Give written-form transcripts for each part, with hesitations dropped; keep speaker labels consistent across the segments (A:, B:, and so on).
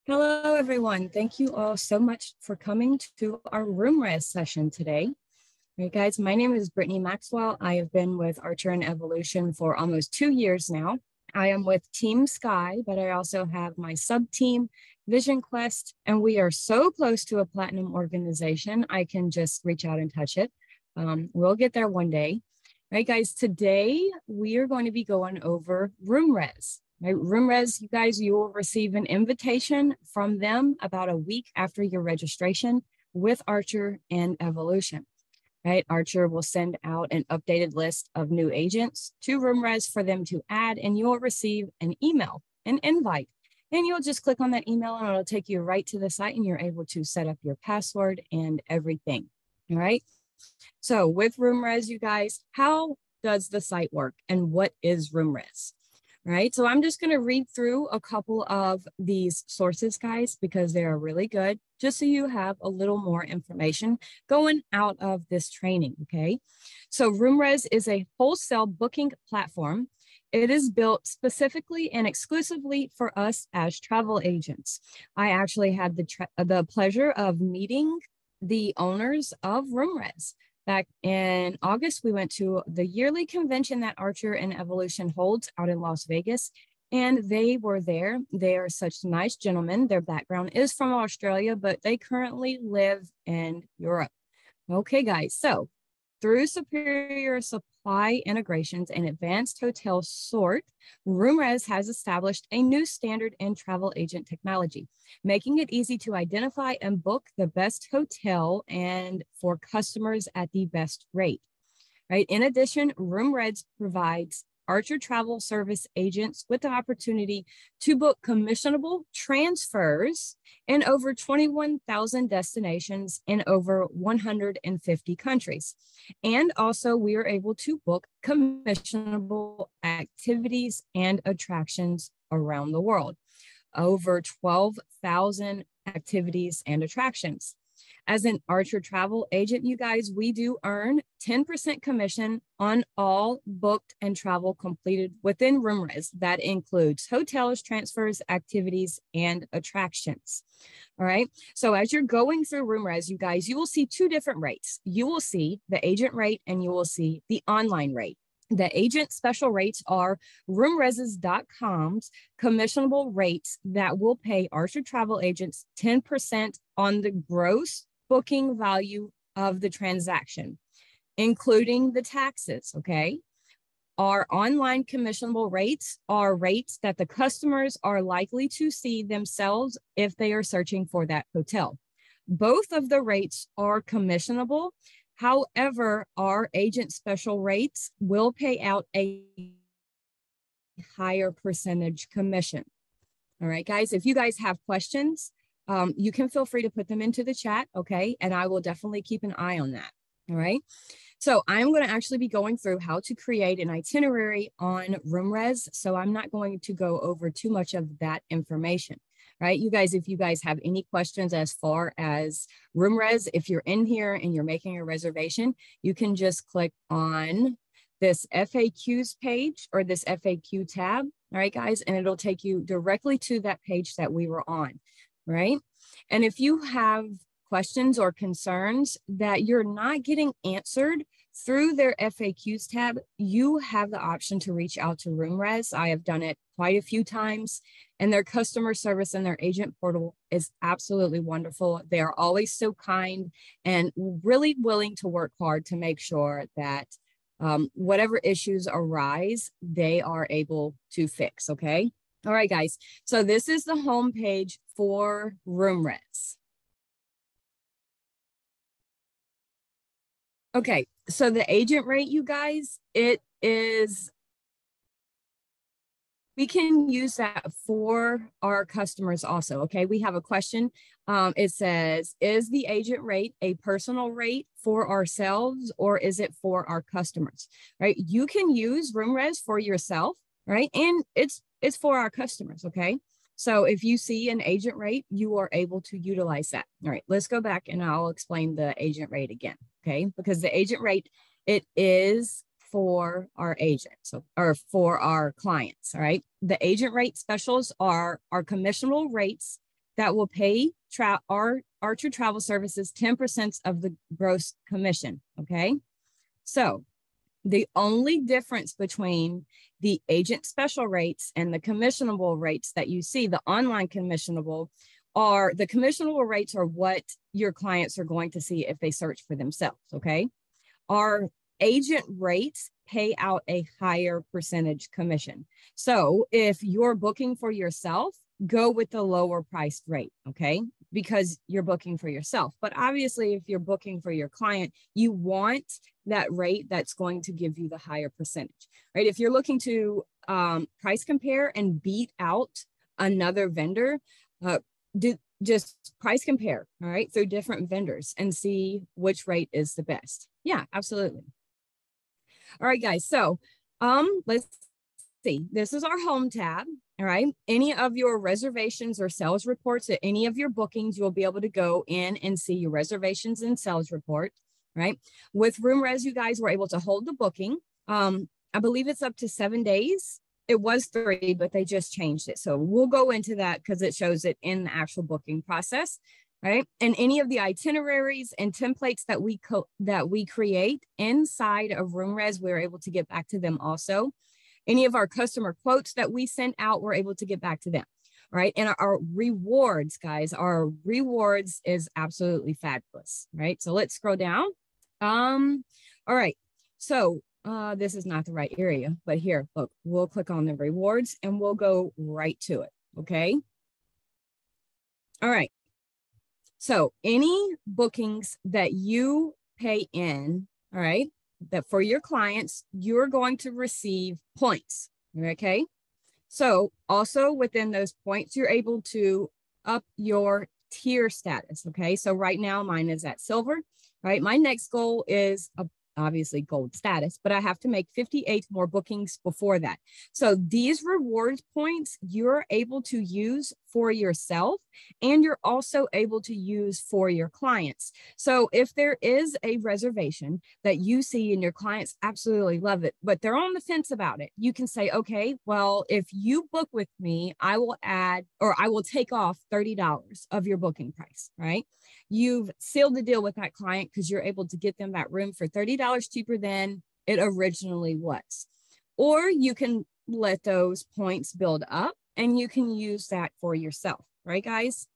A: Hello, everyone. Thank you all so much for coming to our room res session today. All right, guys, my name is Brittany Maxwell. I have been with Archer and Evolution for almost 2 years now. I am with Team Sky, but I also have my sub team, Vision Quest, and we are so close to a platinum organization. I can just reach out and touch it. We'll get there one day. All right, guys, today we are going to be going over room res. Right, room res, you guys, you will receive an invitation from them about a week after your registration with Archer and Evolution. Right, Archer will send out an updated list of new agents to room res for them to add, and you'll receive an email, an invite. And you'll just click on that email and it'll take you right to the site and you're able to set up your password and everything. All right. So with room res, you guys, how does the site work and what is room res? Right, so I'm just going to read through a couple of these sources, guys, because they are really good, just so you have a little more information going out of this training, okay? So RoomRes is a wholesale booking platform. It is built specifically and exclusively for us as travel agents. I actually had the pleasure of meeting the owners of RoomRes. Back in August, we went to the yearly convention that Archer and Evolution holds out in Las Vegas, and they were there. They are such nice gentlemen. Their background is from Australia, but they currently live in Europe. Okay, guys, so through superior supply integrations and advanced hotel sort, RoomRes has established a new standard in travel agent technology, making it easy to identify and book the best hotel and for customers at the best rate. Right? In addition, RoomRes provides Archer travel service agents with the opportunity to book commissionable transfers in over 21,000 destinations in over 150 countries. And also, we are able to book commissionable activities and attractions around the world. Over 12,000 activities and attractions. As an Archer travel agent, you guys, we do earn 10% commission on all booked and travel completed within RoomRes. That includes hotels, transfers, activities, and attractions. All right. So as you're going through RoomRes, you guys, you will see two different rates. You will see the agent rate and you will see the online rate. The agent special rates are roomreses.com's commissionable rates that will pay Archer travel agents 10% on the gross booking value of the transaction, including the taxes, okay? Our online commissionable rates are rates that the customers are likely to see themselves if they are searching for that hotel. Both of the rates are commissionable. However, our agent special rates will pay out a higher percentage commission. All right, guys, if you guys have questions, you can feel free to put them into the chat, okay? And I will definitely keep an eye on that, all right? So I'm going to actually be going through how to create an itinerary on RoomRes. So I'm not going to go over too much of that information, right? You guys, if you guys have any questions as far as RoomRes, if you're in here and you're making a reservation, you can just click on this FAQs page or this FAQ tab, all right, guys, and it'll take you directly to that page that we were on, right? And if you have questions or concerns that you're not getting answered through their FAQs tab, you have the option to reach out to RoomRes. I have done it quite a few times, and their customer service and their agent portal is absolutely wonderful. They are always so kind and really willing to work hard to make sure that whatever issues arise, they are able to fix, okay? All right, guys. So this is the homepage for RoomRes. Okay, so the agent rate, you guys, it is, we can use that for our customers also, okay? We have a question. It says, is the agent rate a personal rate for ourselves or is it for our customers, right? You can use RoomRes for yourself, right? And it's for our customers, okay? So if you see an agent rate, you are able to utilize that. All right, let's go back and I'll explain the agent rate again, okay? Because the agent rate, it is for our agents or for our clients, all right? The agent rate specials are our commissionable rates that will pay our Archer Travel Services 10% of the gross commission, okay? So the only difference between the agent special rates and the commissionable rates that you see, the online commissionable, are the commissionable rates are what your clients are going to see if they search for themselves, okay? Our agent rates pay out a higher percentage commission. So if you're booking for yourself, go with the lower priced rate, okay? Because you're booking for yourself. But obviously, if you're booking for your client, you want that rate that's going to give you the higher percentage, right? If you're looking to price compare and beat out another vendor, just price compare, all right, through different vendors and see which rate is the best. Yeah, absolutely. All right, guys. So let's see. This is our home tab. All right. Any of your reservations or sales reports at any of your bookings, you'll be able to go in and see your reservations and sales report. Right. With RoomRez, you guys were able to hold the booking. I believe it's up to 7 days. It was 3, but they just changed it. So we'll go into that because it shows it in the actual booking process. Right. And any of the itineraries and templates that we create inside of RoomRez, we're able to get back to them also. Any of our customer quotes that we sent out, we're able to get back to them. Right. And our rewards, guys, our rewards is absolutely fabulous. Right. So let's scroll down. All right. So this is not the right area, but here, look, we'll click on the rewards and we'll go right to it. Okay. All right. So any bookings that you pay in, all right, that for your clients, you're going to receive points. Okay. So also within those points, you're able to up your tier status. Okay. So right now mine is at silver, right? My next goal is obviously gold status, but I have to make 58 more bookings before that. So these rewards points you're able to use for yourself, and you're also able to use for your clients. So if there is a reservation that you see and your clients absolutely love it, but they're on the fence about it, you can say, okay, well, if you book with me, I will add, or I will take off $30 of your booking price, right? You've sealed the deal with that client because you're able to get them that room for $30 cheaper than it originally was. Or you can let those points build up and you can use that for yourself, right, guys?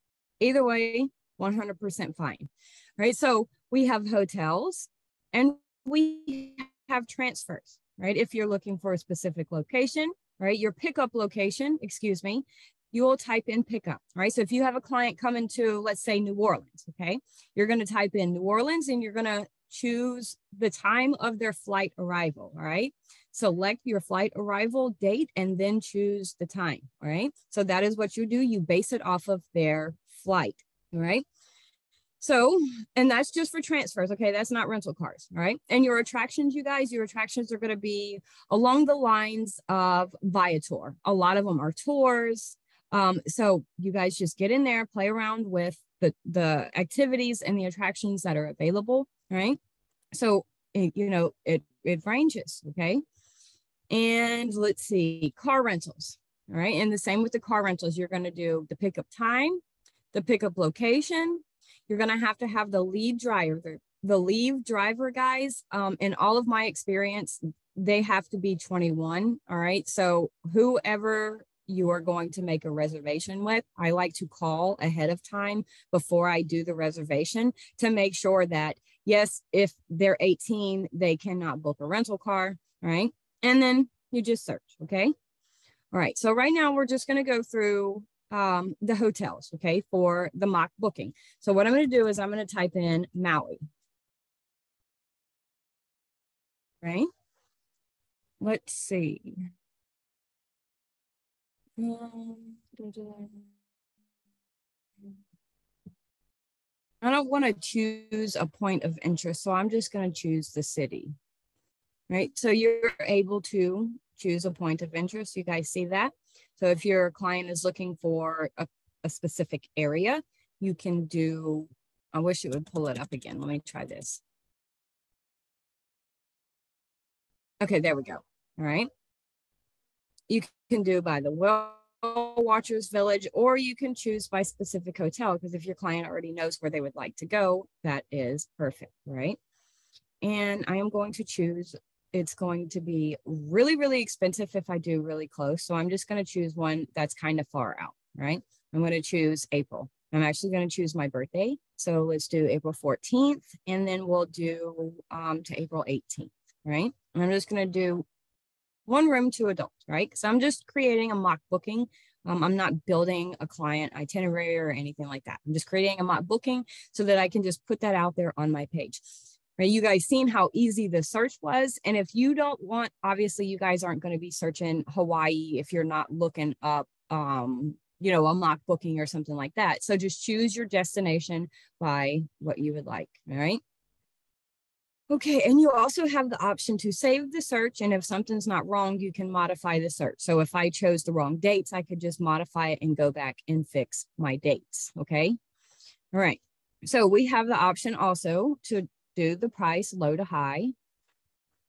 A: Either way, 100% fine, right? So we have hotels and we have transfers, right? If you're looking for a specific location, right? Your pickup location, excuse me, you will type in pickup, right? So if you have a client coming to, let's say, New Orleans, okay, you're going to type in New Orleans and you're going to choose the time of their flight arrival, all right? Select your flight arrival date and then choose the time, all right? So that is what you do. You base it off of their flight, all right? So, and that's just for transfers, okay? That's not rental cars, all right? And your attractions, you guys, your attractions are going to be along the lines of Viator. A lot of them are tours. So you guys just get in there, play around with the activities and the attractions that are available, right? So, it ranges, okay? And let's see, car rentals, all right? And the same with the car rentals, you're going to do the pickup time, the pickup location. You're going to have the lead driver. The lead driver, guys, in all of my experience, they have to be 21, all right? So whoever you are going to make a reservation with, I like to call ahead of time before I do the reservation to make sure that, yes, if they're 18, they cannot book a rental car, all right? And then you just search, okay? All right, so right now we're just going to go through the hotels, okay, for the mock booking. So what I'm going to do is I'm going to type in Maui, right? Let's see. I don't want to choose a point of interest, so I'm just going to choose the city, right? So you're able to choose a point of interest. You guys see that? So if your client is looking for a specific area, you can do, I wish it would pull it up again. Let me try this. Okay, there we go. All right. You can do by the Watchers Village, or you can choose by specific hotel, because if your client already knows where they would like to go, that is perfect, right? And I am going to choose, it's going to be really, really expensive if I do really close. So I'm just going to choose one that's kind of far out, right? I'm going to choose April. I'm actually going to choose my birthday. So let's do April 14th, and then we'll do to April 18th, right? And I'm just going to do one room, two adults, right? Because I'm just creating a mock booking. I'm not building a client itinerary or anything like that. I'm just creating a mock booking so that I can just put that out there on my page. Right, you guys seen how easy the search was? And if you don't want, obviously you guys aren't going to be searching Hawaii if you're not looking up, you know, a mock booking or something like that. So just choose your destination by what you would like, all right? Okay, and you also have the option to save the search, and if something's not wrong, you can modify the search. So if I chose the wrong dates, I could just modify it and go back and fix my dates, okay? All right, so we have the option also to do the price low to high.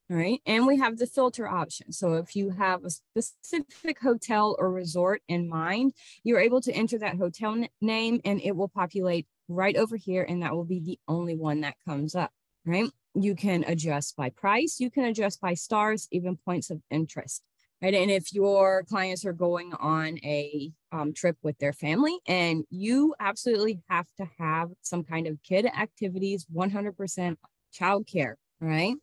A: All right, and we have the filter option. So if you have a specific hotel or resort in mind, you're able to enter that hotel name and it will populate right over here, and that will be the only one that comes up, right? You can adjust by price, you can adjust by stars, even points of interest. Right. And if your clients are going on a trip with their family, and you absolutely have to have some kind of kid activities, 100% childcare, right?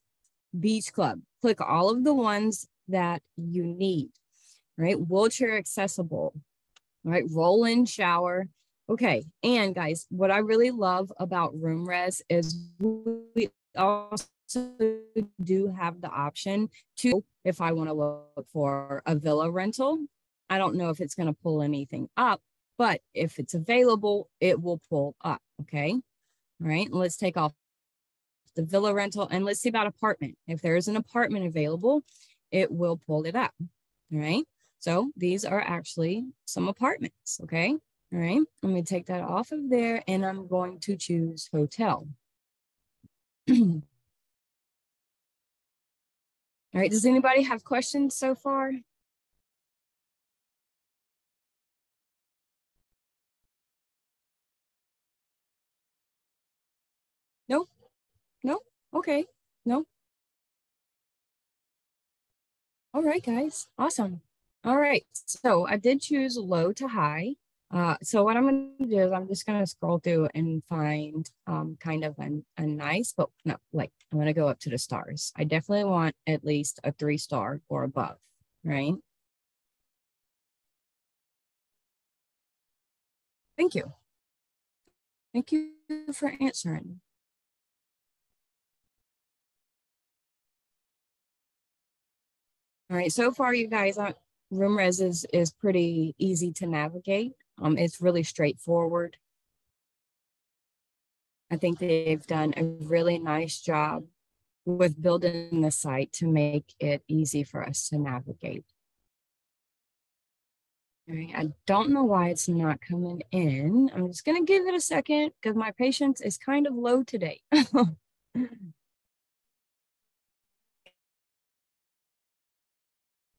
A: Beach club, click all of the ones that you need, right? Wheelchair accessible, right? Roll in shower. Okay. And guys, what I really love about RoomRes is we also do have the option to, if I want to look for a villa rental, I don't know if it's going to pull anything up, but if it's available, it will pull up. Okay. All right. Let's take off the villa rental and let's see about apartment. If there is an apartment available, it will pull it up. All right. So these are actually some apartments. Okay. All right. Let me take that off of there and I'm going to choose hotel. All right. Does anybody have questions so far? Nope. Nope. Okay. Nope. All right, guys. Awesome. All right. So I did choose low to high. So what I'm going to do is I'm just going to scroll through and find kind of a nice, but no, like I'm going to go up to the stars. I definitely want at least a 3-star or above, right? Thank you. Thank you for answering. All right. So far, you guys, RoomRes is pretty easy to navigate. It's really straightforward. I think they've done a really nice job with building the site to make it easy for us to navigate. All right, I don't know why it's not coming in. I'm just going to give it a second because my patience is kind of low today.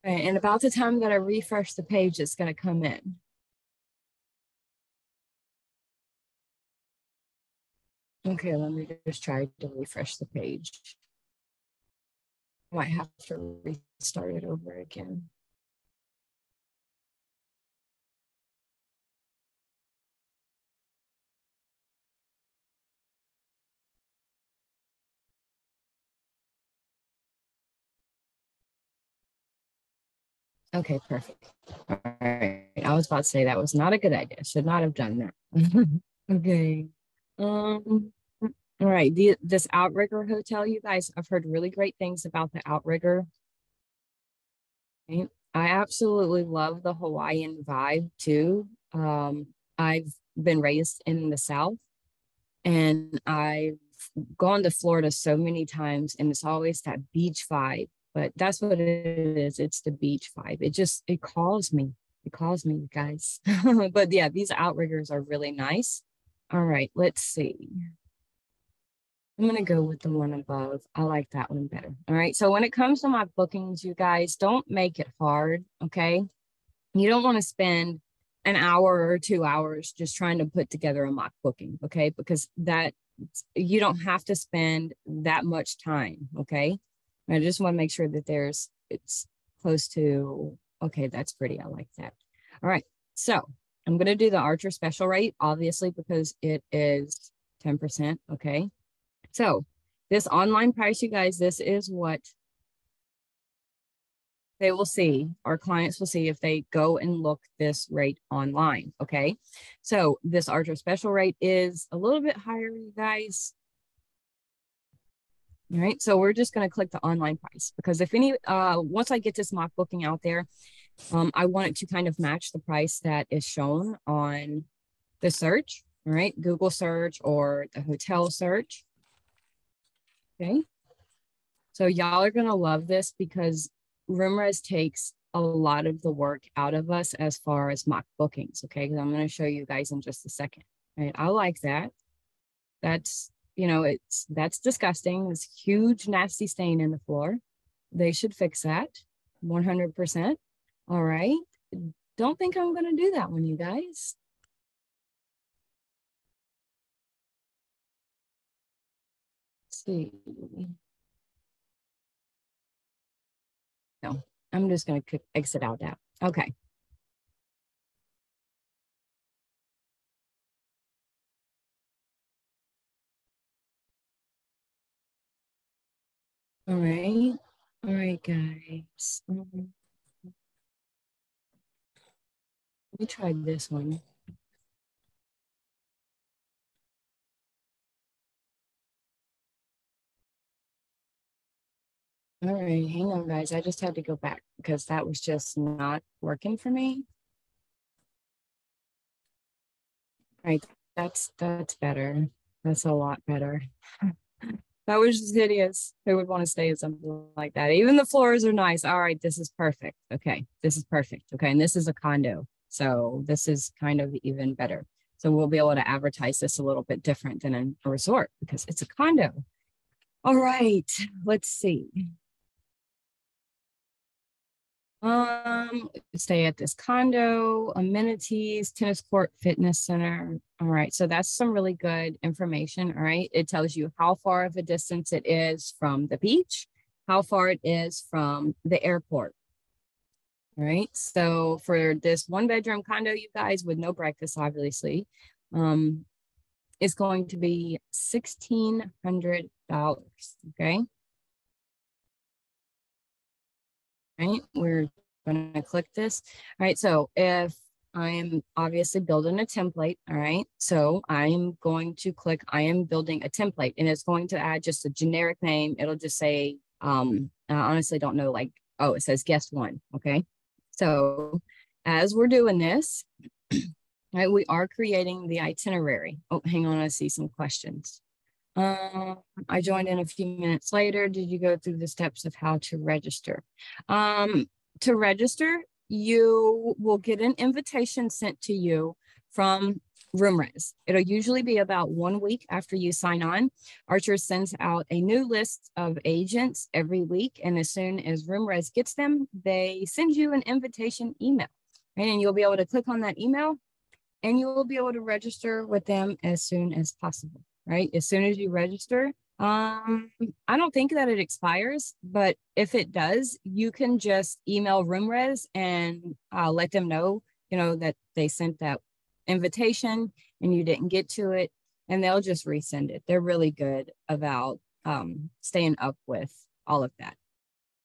A: And about the time that I refresh the page, it's going to come in. Okay, let me just try to refresh the page. I might have to restart it over again. Okay, perfect. All right. I was about to say that was not a good idea. Should not have done that. Okay. Um, all right. This Outrigger hotel, you guys, I've heard really great things about the Outrigger. Right? I absolutely love the Hawaiian vibe too. I've been raised in the South and I've gone to Florida so many times and it's always that beach vibe, but that's what it is. It's the beach vibe. It calls me. It calls me, you guys. But yeah, these outriggers are really nice. All right, let's see. I'm going to go with the one above. I like that one better. All right. So when it comes to my bookings, you guys don't make it hard. Okay. you don't want to spend an hour or 2 hours just trying to put together a mock booking, okay? Because that you don't have to spend that much time, okay? I just want to make sure that it's close to, okay, that's pretty. I like that. All right, so I'm going to do the Archer special rate, obviously, because it is 10%, okay? So this online price, you guys, this is what they will see, our clients will see if they go and look this rate online, okay? So this Archer special rate is a little bit higher, you guys. All right, so we're just going to click the online price because if any, once I get this mock booking out there, I want it to kind of match the price that is shown on the search, all right? Google search or the hotel search, okay? So y'all are going to love this because RoomRes takes a lot of the work out of us as far as mock bookings, okay? Because I'm going to show you guys in just a second, right? I like that. That's, you know, that's disgusting. It's a huge, nasty stain in the floor. They should fix that 100%. All right. Don't think I'm going to do that one, you guys. Let's see. No, I'm just going to exit out that. Okay. All right. All right, guys. Let me try this one. All right, hang on, guys. I just had to go back because that was just not working for me. All right, that's better. That's a lot better. That was just hideous. Who would want to stay in something like that? Even the floors are nice. All right, this is perfect. Okay, this is perfect. Okay, and this is a condo. So this is kind of even better. So we'll be able to advertise this a little bit different than a resort because it's a condo. All right, let's see. Stay at this condo, amenities, tennis court, fitness center. All right, so that's some really good information. All right, it tells you how far of a distance it is from the beach, how far it is from the airport. All right, so for this 1-bedroom condo, you guys, with no breakfast, obviously, it's going to be $1,600. Okay. Right, we're going to click this. All right, so if I am obviously building a template, all right, so I'm going to click I am building a template, and it's going to add just a generic name. It'll just say, I honestly don't know, like, oh, it says guest one. Okay, so as we're doing this, right, we are creating the itinerary. Oh, hang on, I see some questions. I joined in a few minutes later. Did you go through the steps of how to register? To register, you will get an invitation sent to you from RoomRes. It'll usually be about 1 week after you sign on. Archer sends out a new list of agents every week, and as soon as RoomRes gets them, they send you an invitation email, and you'll be able to click on that email, and you will be able to register with them as soon as possible. Right? As soon as you register, I don't think that it expires, but if it does, you can just email RoomRes and let them know, you know, that they sent that invitation and you didn't get to it, and they'll just resend it. They're really good about staying up with all of that.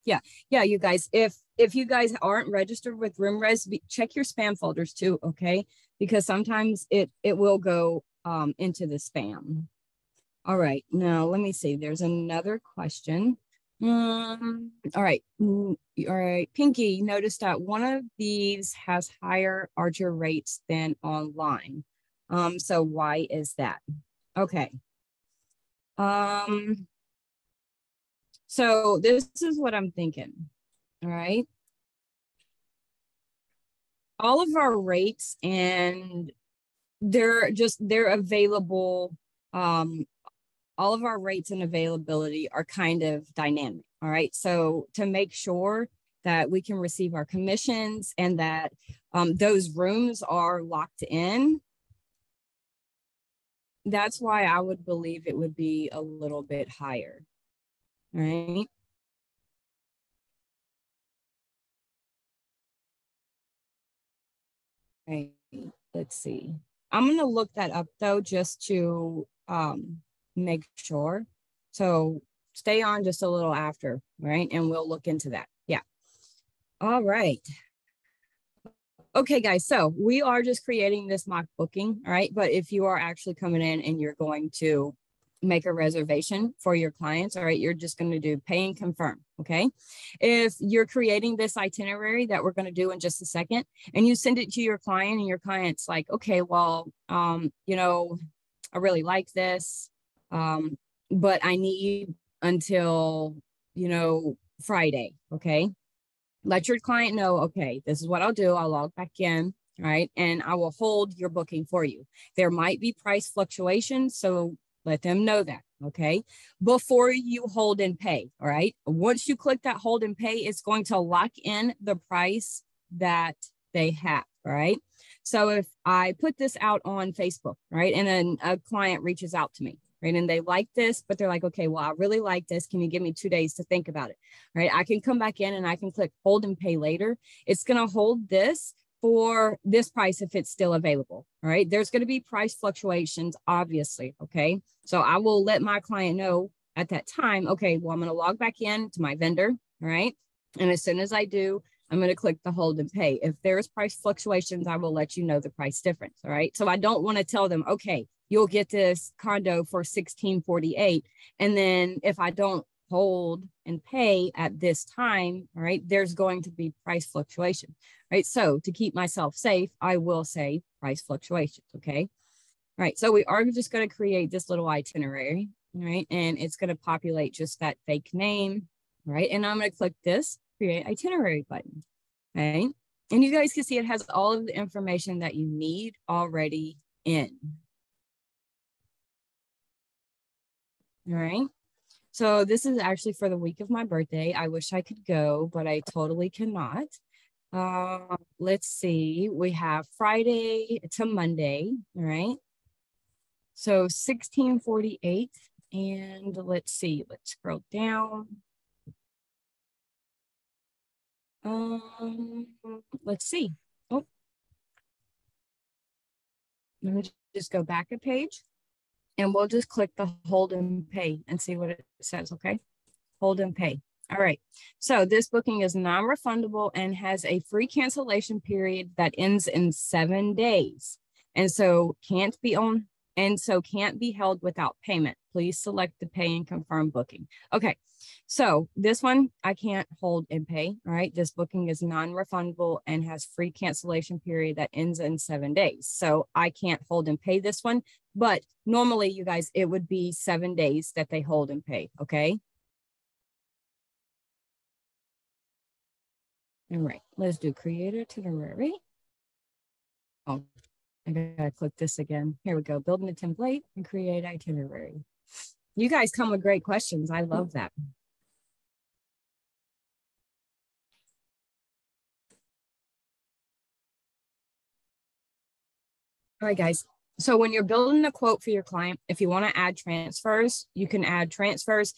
A: Yeah, you guys, if you guys aren't registered with RoomRes, check your spam folders too, okay? Because sometimes it will go into the spam. All right, now let me see. There's another question. All right, Pinky, notice that one of these has higher Archer rates than online. So why is that? Okay. So this is what I'm thinking. All right. All of our rates, and they're available. All of our rates and availability are kind of dynamic. All right. So to make sure that we can receive our commissions and that those rooms are locked in, that's why I would believe it would be a little bit higher, right? Right. Let's see. I'm going to look that up though, just to make sure. So stay on just a little after, right? And we'll look into that. Yeah. All right. Okay, guys. So we are just creating this mock booking, all right? But if you are actually coming in and you're going to make a reservation for your clients, all right, you're just going to do pay and confirm, okay? If you're creating this itinerary that we're going to do in just a second, and you send it to your client and your client's like, okay, well, you know, I really like this, but I need until, you know, Friday, okay? Let your client know, okay, this is what I'll do. I'll log back in, right? And I will hold your booking for you. There might be price fluctuations, so let them know that, okay? Before you hold and pay, all right? Once you click that hold and pay, it's going to lock in the price that they have, all right? So if I put this out on Facebook, right, and then a client reaches out to me, right, and they like this, but they're like, okay, well, I really like this. Can you give me 2 days to think about it, right? I can come back in and I can click hold and pay later. It's going to hold this for this price if it's still available, all right? There's going to be price fluctuations, obviously, okay? So I will let my client know at that time, okay, well, I'm going to log back in to my vendor, all right? And as soon as I do, I'm going to click the hold and pay. If there's price fluctuations, I will let you know the price difference, all right? So I don't want to tell them, okay, you'll get this condo for $1,648. And then if I don't hold and pay at this time, all right, there's going to be price fluctuation, right? So to keep myself safe, I will say price fluctuations, okay? All right, so we are just going to create this little itinerary, right? And it's going to populate just that fake name, right? And I'm going to click this create itinerary button, right? And you guys can see it has all of the information that you need already in. All right. So this is actually for the week of my birthday. I wish I could go, but I totally cannot. Let's see. We have Friday to Monday. All right. So 1648. And let's see. Let's scroll down. Let's see. Oh, let me just go back a page. And we'll just click the hold and pay and see what it says, okay? Hold and pay. All right. So this booking is non-refundable and has a free cancellation period that ends in 7 days. And so can't be held without payment. Please select the pay and confirm booking. Okay. So this one, I can't hold and pay, all right? This booking is non-refundable and has free cancellation period that ends in 7 days. So I can't hold and pay this one, but normally you guys, it would be 7 days that they hold and pay, okay? All right, let's do create itinerary. Oh, I gotta click this again. Here we go, building a template and create itinerary. You guys come with great questions. I love that. All right, guys. So when you're building a quote for your client, if you want to add transfers, you can add transfers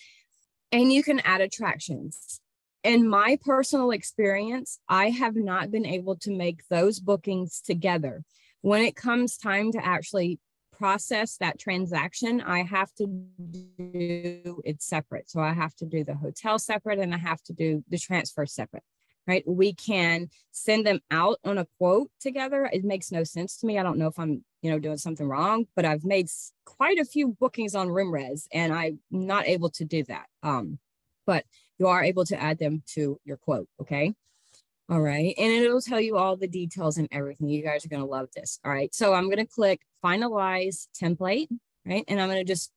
A: and you can add attractions. In my personal experience, I have not been able to make those bookings together. When it comes time to actually process that transaction, I have to do it separate. So I have to do the hotel separate and I have to do the transfer separate. Right? We can send them out on a quote together. It makes no sense to me. I don't know if I'm, doing something wrong, but I've made quite a few bookings on RoomRes and I'm not able to do that. But you are able to add them to your quote. Okay. All right. And it'll tell you all the details and everything. You guys are going to love this. All right. So I'm going to click finalize template, right? And I'm going to just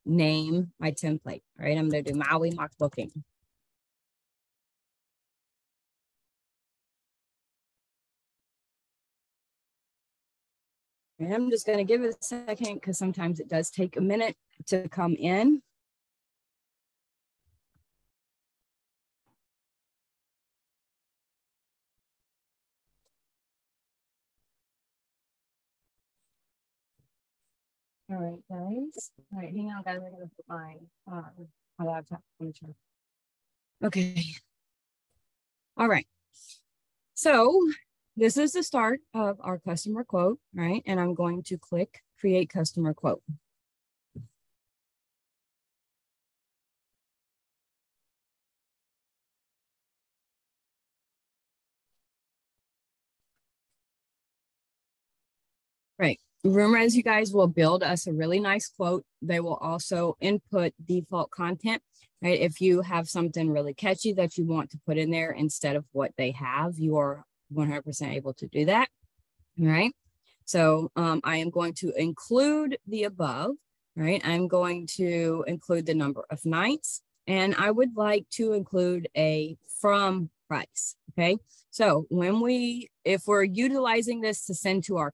A: name my template, right? I'm going to do Maui mock booking. And I'm just going to give it a second because sometimes it does take a minute to come in. All right, guys. All right, hang on, guys. I'm gonna put my laptop on the chair. Okay. All right. So this is the start of our customer quote, right? And I'm going to click create customer quote. Right. RoomRes, you guys will build us a really nice quote. They will also input default content, right? If you have something really catchy that you want to put in there instead of what they have, you are 100% able to do that, right? So I am going to include the above, right? I'm going to include the number of nights, and I would like to include a from price, okay? So if we're utilizing this to send to our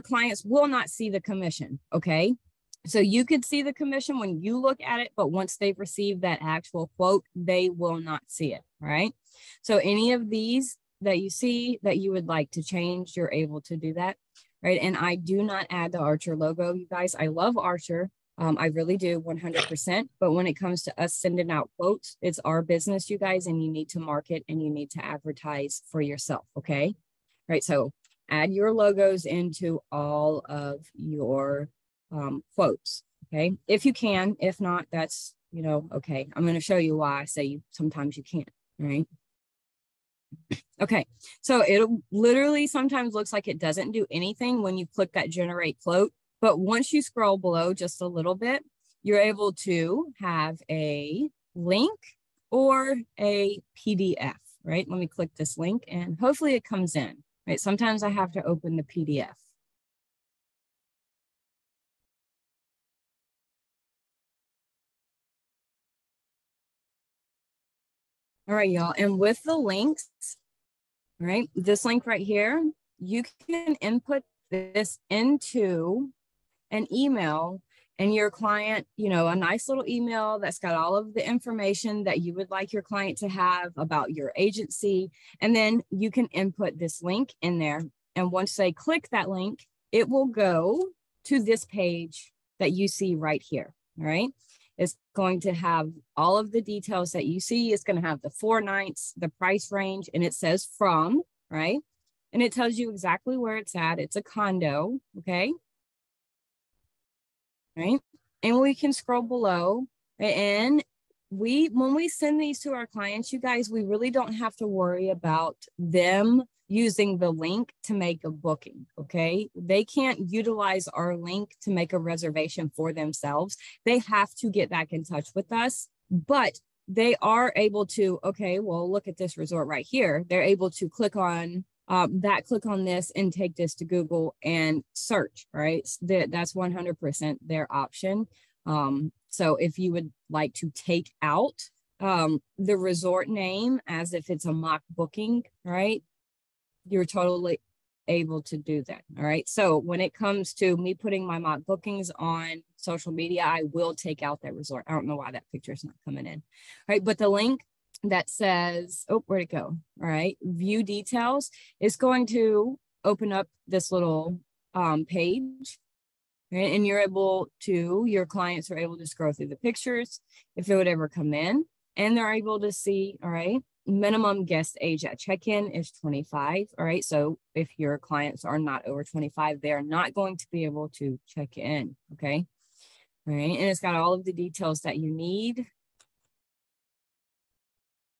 A: clients will not see the commission, okay? So you could see the commission when you look at it, but once they've received that actual quote, they will not see it, right? So any of these that you see that you would like to change, you're able to do that, right? And I do not add the Archer logo, you guys. I love Archer. I really do 100%. But when it comes to us sending out quotes, it's our business, you guys, and you need to market and you need to advertise for yourself, okay? Right, so add your logos into all of your quotes, okay? If you can, if not, that's, okay. I'm going to show you why I say sometimes you can't, right? Okay, so it literally sometimes looks like it doesn't do anything when you click that generate quote, but once you scroll below just a little bit, you're able to have a link or a PDF, right? Let me click this link and hopefully it comes in, right? Sometimes I have to open the PDF. All right, y'all, and with the links, right, this link right here, you can input this into an email and your client, a nice little email that's got all of the information that you would like your client to have about your agency. And then you can input this link in there. And once they click that link, it will go to this page that you see right here, all right? It's going to have all of the details that you see. It's going to have the 4 nights, the price range, and it says from, right? And it tells you exactly where it's at. It's a condo, okay? Right? And we can scroll below. And when we send these to our clients, you guys, we really don't have to worry about them using the link to make a booking, okay? They can't utilize our link to make a reservation for themselves. They have to get back in touch with us, but they are able to, okay, well, look at this resort right here. They're able to click on click on this and take this to Google and search, right? That's 100% their option. So if you would like to take out the resort name as if it's a mock booking, right? You're totally able to do that. All right. So when it comes to me putting my mock bookings on social media, I will take out that resort. I don't know why that picture is not coming in. All right. But the link that says, oh, where'd it go? All right. View details is going to open up this little page. Right? And your clients are able to scroll through the pictures if it would ever come in, and they're able to see, all right, minimum guest age at check-in is 25. All right. So if your clients are not over 25, they're not going to be able to check in. Okay. All right. And it's got all of the details that you need.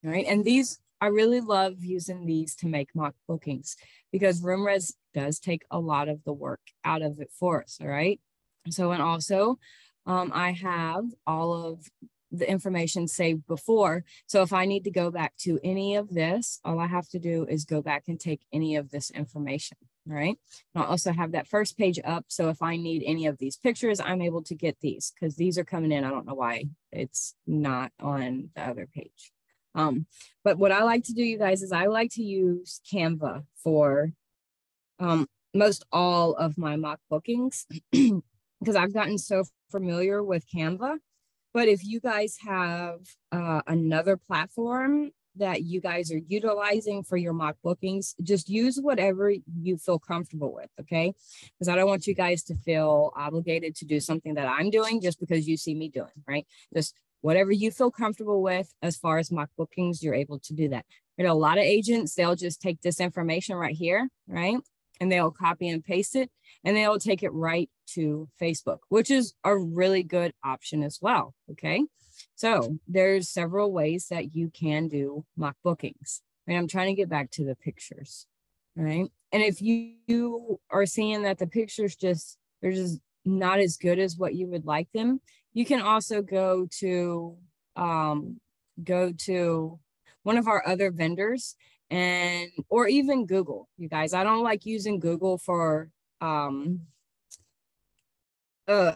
A: All right. And I really love using these to make mock bookings because RoomRes does take a lot of the work out of it for us. All right. So, and also I have all of the information saved before. So if I need to go back to any of this, all I have to do is go back and take any of this information. All right. And I'll also have that first page up. So if I need any of these pictures, I'm able to get these because these are coming in. I don't know why it's not on the other page. But what I like to do, you guys, is I like to use Canva for most all of my mock bookings because I've gotten so familiar with Canva. But if you guys have another platform that you guys are utilizing for your mock bookings, just use whatever you feel comfortable with, okay? Because I don't want you guys to feel obligated to do something that I'm doing just because you see me doing, right? Just whatever you feel comfortable with as far as mock bookings, you're able to do that. You know, a lot of agents, they'll just take this information right here, right? And they'll copy and paste it, and they'll take it right to Facebook, which is a really good option as well, okay? So there's several ways that you can do mock bookings. And I'm trying to get back to the pictures, right? And if you are seeing that the pictures they're just not as good as what you would like them, you can also go to one of our other vendors, and or even Google. You guys, I don't like using Google for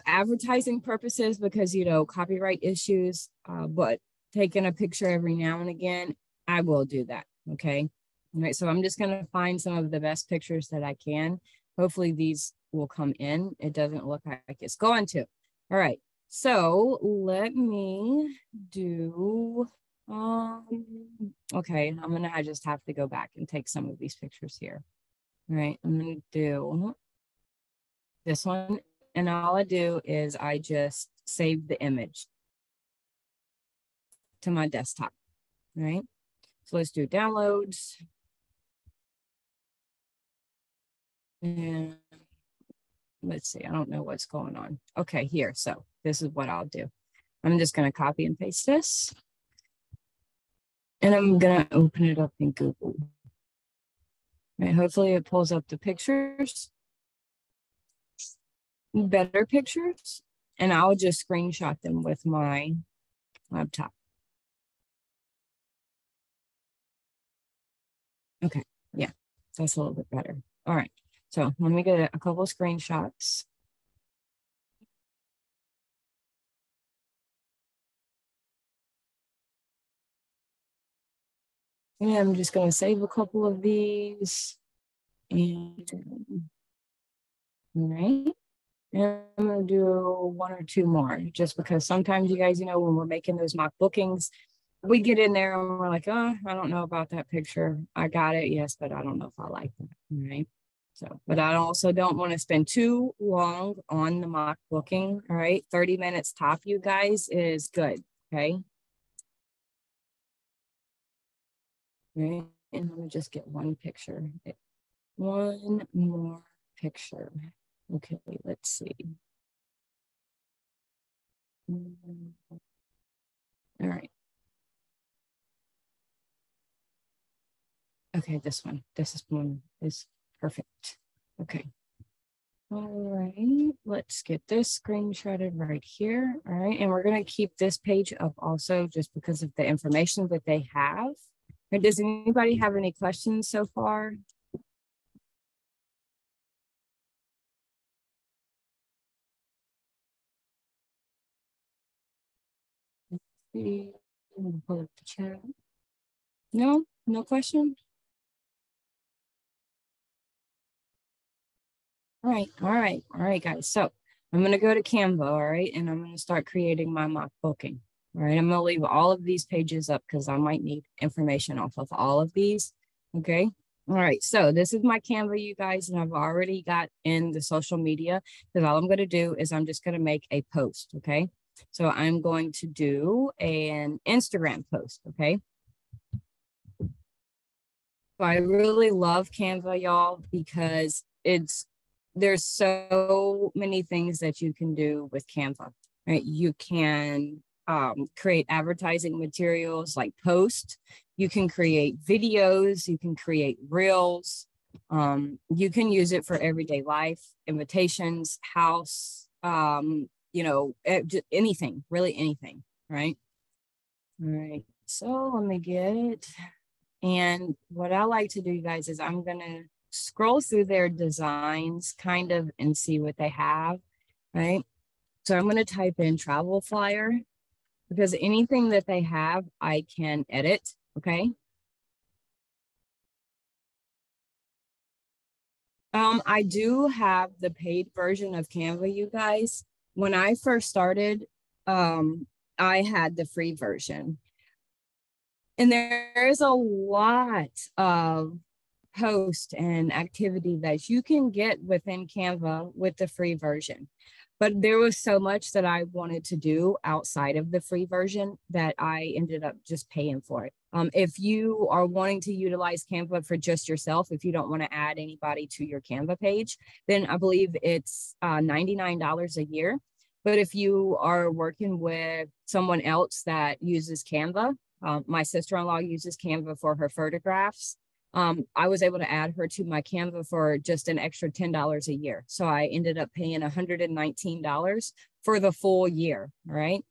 A: advertising purposes because, you know, copyright issues, but taking a picture every now and again, I will do that. Okay. All right. So I'm just going to find some of the best pictures that I can. Hopefully these will come in. It doesn't look like it's going to. All right. So let me do, okay. I just have to go back and take some of these pictures here. All right. I'm going to do this one. And all I do is I just save the image to my desktop, right? So let's do downloads. And let's see, I don't know what's going on. Okay, here, so this is what I'll do. I'm just gonna copy and paste this. And I'm gonna open it up in Google. Right, hopefully it pulls up the pictures. Better pictures, and I'll just screenshot them with my laptop. Okay, yeah, that's a little bit better. All right, so let me get a couple of screenshots. And I'm just going to save a couple of these. And all right. And I'm going to do one or two more just because sometimes you guys, you know, when we're making those mock bookings, we get in there and we're like, oh, I don't know about that picture. I got it. Yes, but I don't know if I like that. All right. So, but I also don't want to spend too long on the mock booking. All right. 30 minutes top, you guys, is good. Okay. All right. And let me just get one picture. One more picture. Okay, let's see. All right. Okay, this one is perfect. Okay. All right, let's get this screenshotted right here. All right, and we're going to keep this page up also just because of the information that they have. And does anybody have any questions so far? Let's see. I'm going to pull up the chat. No question? All right, guys. So I'm going to go to Canva, all right, and I'm going to start creating my mock booking. All right, I'm going to leave all of these pages up because I might need information off of all of these. Okay. All right, so this is my Canva, you guys, and I've already got in the social media because all I'm going to do is I'm just going to make a post. Okay. So I'm going to do an Instagram post. Okay. So I really love Canva, y'all, because there's so many things that you can do with Canva, right? You can create advertising materials like posts. You can create videos. You can create reels. You can use it for everyday life, invitations, house, you know, anything, really anything, right? All right. So let me get, and what I like to do, you guys, is I'm going to scroll through their designs kind of and see what they have, right? So I'm going to type in travel flyer because anything that they have, I can edit, okay? I do have the paid version of Canva, you guys. When I first started, I had the free version. And there's a lot of post and activity that you can get within Canva with the free version. But there was so much that I wanted to do outside of the free version that I ended up just paying for it. If you are wanting to utilize Canva for just yourself, if you don't want to add anybody to your Canva page, then I believe it's $99 a year. But if you are working with someone else that uses Canva, my sister-in-law uses Canva for her photographs. I was able to add her to my Canva for just an extra $10 a year. So I ended up paying $119 for the full year, right?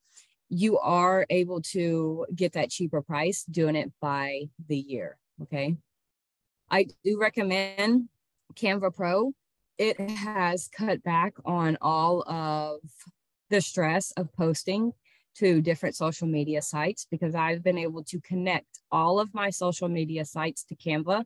A: You are able to get that cheaper price doing it by the year, okay? I do recommend Canva Pro. It has cut back on all of the stress of posting to different social media sites because I've been able to connect all of my social media sites to Canva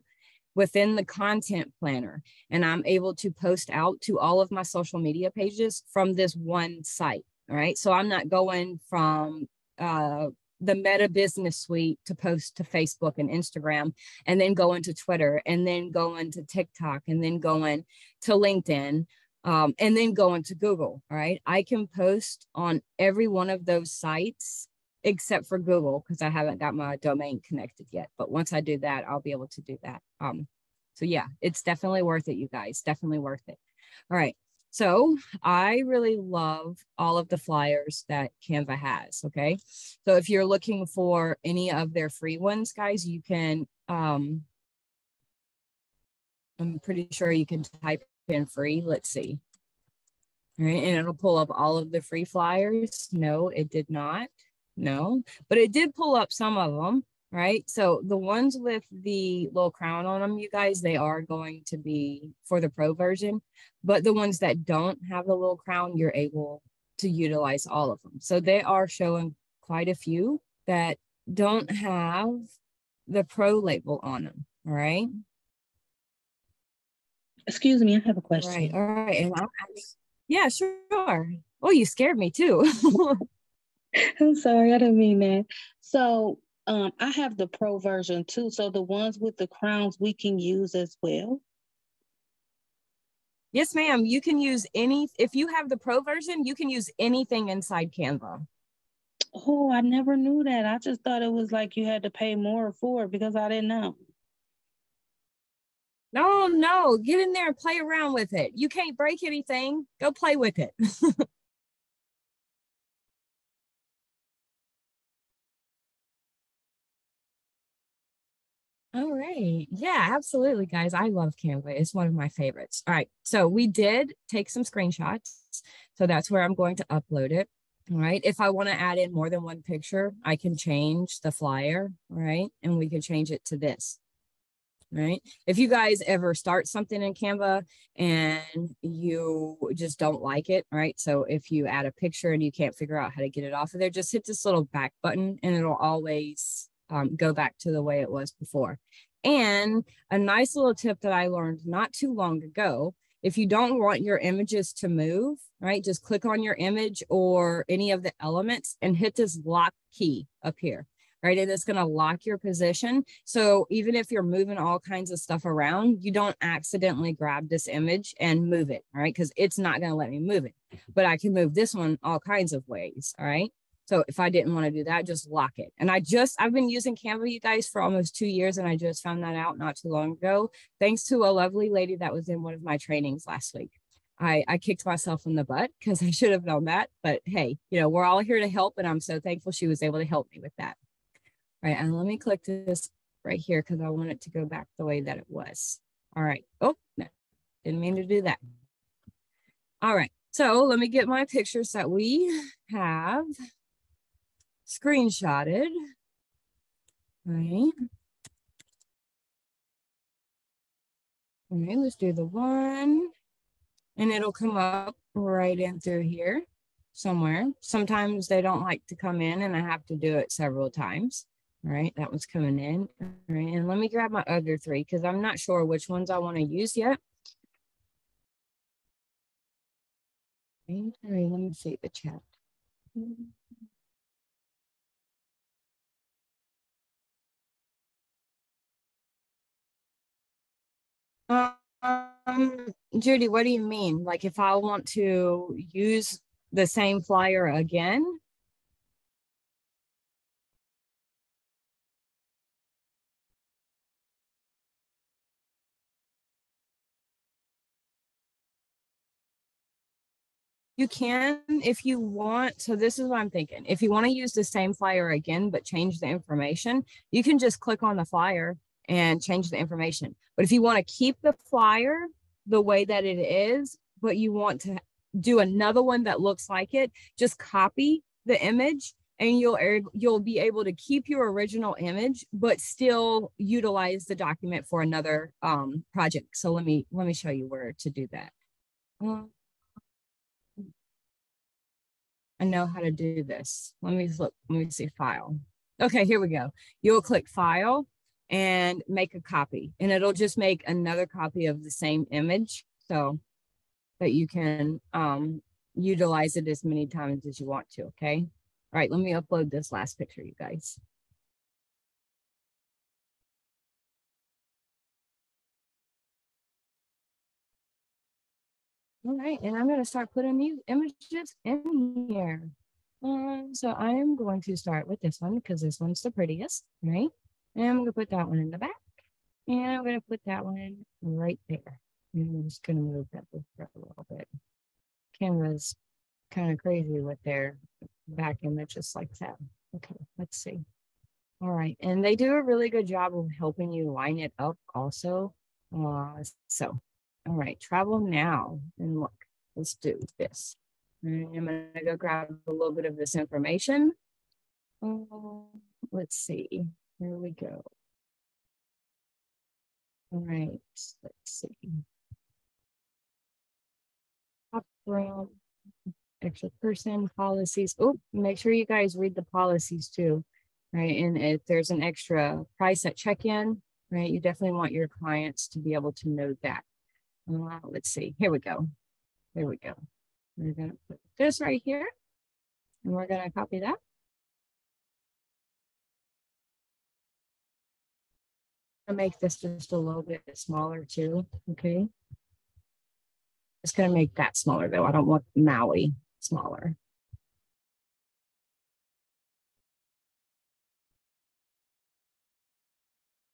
A: within the content planner. And I'm able to post out to all of my social media pages from this one site. All right. So I'm not going from the Meta Business Suite to post to Facebook and Instagram, and then going to Twitter, and then going to TikTok, and then going to LinkedIn, and then going to Google. All right. I can post on every one of those sites except for Google because I haven't got my domain connected yet. But once I do that, I'll be able to do that. So yeah, it's definitely worth it, you guys. Definitely worth it. All right. So I really love all of the flyers that Canva has. Okay. So if you're looking for any of their free ones, guys, you can, I'm pretty sure you can type in free. Let's see. All right. And it'll pull up all of the free flyers. No, it did not. No, but it did pull up some of them. Right. So the ones with the little crown on them, you guys, they are going to be for the pro version, but the ones that don't have the little crown, you're able to utilize all of them. So they are showing quite a few that don't have the pro label on them. All right.
B: Excuse me, I have a
A: Right.
B: question.
A: All right. And yeah, sure. Oh, you scared me too.
B: I'm sorry, I didn't mean that. So, I have the pro version too. So the ones with the crowns we can use as well.
A: Yes, ma'am. You can use if you have the pro version, you can use anything inside Canva.
B: Oh, I never knew that. I just thought it was like you had to pay more for it because I didn't know.
A: No, no, get in there and play around with it. You can't break anything. Go play with it. All right. Yeah, absolutely, guys. I love Canva. It's one of my favorites. All right. So we did take some screenshots. So that's where I'm going to upload it. All right. If I want to add in more than one picture, I can change the flyer. All right. And we can change it to this. Right. If you guys ever start something in Canva and you just don't like it, right? So if you add a picture and you can't figure out how to get it off of there, just hit this little back button and it'll always go back to the way it was before. And a nice little tip that I learned not too long ago, if you don't want your images to move, right, just click on your image or any of the elements and hit this lock key up here, right? And it's going to lock your position. So even if you're moving all kinds of stuff around, you don't accidentally grab this image and move it, right? Because it's not going to let me move it. But I can move this one all kinds of ways, all right? So if I didn't want to do that, just lock it. And I've been using Canva, you guys, for almost 2 years, and I just found that out not too long ago, thanks to a lovely lady that was in one of my trainings last week. I kicked myself in the butt because I should have known that. But hey, we're all here to help, and I'm so thankful she was able to help me with that. All right, and let me click this right here because I want it to go back the way that it was. All right. Oh, no, didn't mean to do that. All right, so let me get my pictures that we have screenshotted. All right. All right, let's do the one. And it'll come up right in through here somewhere. Sometimes they don't like to come in and I have to do it several times. All right, that one's coming in. All right, and let me grab my other three because I'm not sure which ones I want to use yet. All right, let me see the chat. Judy, what do you mean? Like if I want to use the same flyer again? You can if you want. So this is what I'm thinking. If you want to use the same flyer again, but change the information, you can just click on the flyer and change the information. But if you want to keep the flyer the way that it is, but you want to do another one that looks like it, just copy the image and you'll be able to keep your original image, but still utilize the document for another project. So let me show you where to do that. I know how to do this. Let me look. Let me see file. Okay, here we go. You'll click file and make a copy, and it'll just make another copy of the same image so that you can utilize it as many times as you want to. Okay. All right, let me upload this last picture, you guys. All right, and I'm going to start putting these images in here. So I am going to start with this one because this one's the prettiest, right? And I'm going to put that one in the back. And I'm going to put that one right there. And I'm just going to move that for a little bit. Canva's kind of crazy with their back images like that. Okay, let's see. All right, and they do a really good job of helping you line it up also. So, all right, travel now. And look, let's do this. And I'm going to go grab a little bit of this information. Let's see. Here we go. All right, let's see. Around extra person policies. Oh, make sure you guys read the policies too, right? And if there's an extra price at check-in, right, you definitely want your clients to be able to know that. Let's see. Here we go. There we go. We're gonna put this right here, and we're gonna copy that. I'll make this just a little bit smaller too. Okay. Just gonna make that smaller though. I don't want Maui smaller.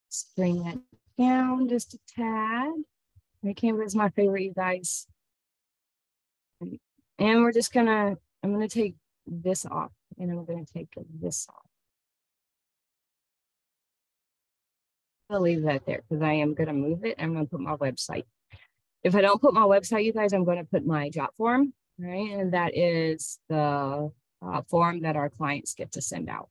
A: Let's bring that down just a tad. Canva is my favorite, you guys. And we're just gonna, I'm gonna take this off and I'm gonna take this off. I'll leave that there because I am gonna move it. I'm gonna put my website. If I don't put my website, you guys, I'm gonna put my job form, right? And that is the form that our clients get to send out.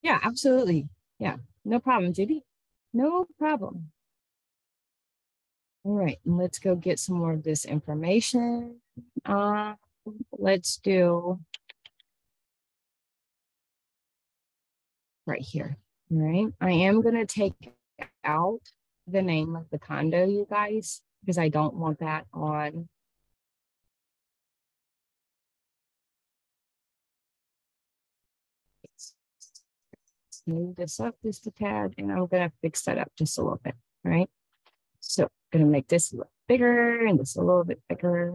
A: Yeah, absolutely. Yeah, no problem, Judy. No problem. All right, let's go get some more of this information. Let's do right here. All right, I am going to take out the name of the condo, you guys, because I don't want that on. Let's move this up just a tad, and I'm going to fix that up just a little bit. All right, so I'm going to make this a little bigger and this a little bit bigger.